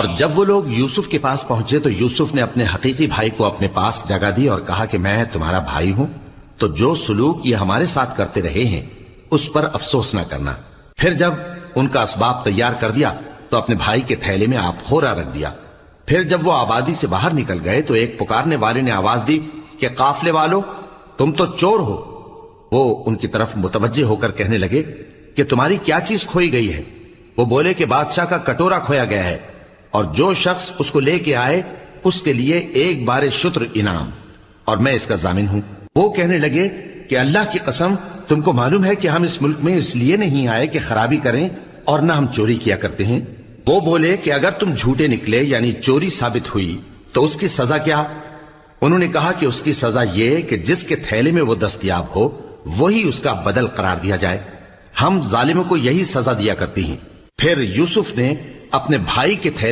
اور جب وہ لوگ یوسف کے پاس پہنچے تو یوسف نے اپنے حقیقی بھائی کو اپنے پاس جگہ دی اور کہا کہ میں تمہارا بھائی ہوں، تو جو سلوک یہ ہمارے ساتھ کرتے رہے ہیں اس پر افسوس نہ کرنا۔ پھر جب ان کا اسباب تیار کر دیا تو اپنے بھائی کے تھیلے میں آپ خورا رکھ دیا۔ پھر جب وہ آبادی سے باہر نکل گئے تو ایک پکارنے والے نے آواز دی کہ قافلے والو، تم تو چور ہو۔ وہ ان کی طرف متوجہ ہو کر کہنے لگے کہ تمہاری کیا چیز کھوئی گئی ہے؟ وہ بولے کہ بادشاہ کا کٹورا کھویا گیا ہے، اور جو شخص اس کو لے کے آئے اس کے لیے ایک بار شتر انعام، اور میں اس کا ضامن ہوں۔ وہ کہنے لگے کہ اللہ کی قسم تم کو معلوم ہے کہ ہم اس ملک میں اس لیے نہیں آئے کہ خرابی کریں اور نہ ہم چوری کیا کرتے ہیں۔ وہ بولے کہ اگر تم جھوٹے نکلے یعنی چوری ثابت ہوئی تو اس کی سزا کیا؟ انہوں نے کہا کہ اس کی سزا یہ کہ جس کے تھیلے میں وہ دستیاب ہو وہی اس کا بدل قرار دیا جائے۔ ہم ظالموں کو یہی سزا دیا کرتی ہیں۔ پھر یوسف نے اپنے بھائی کے تھیلے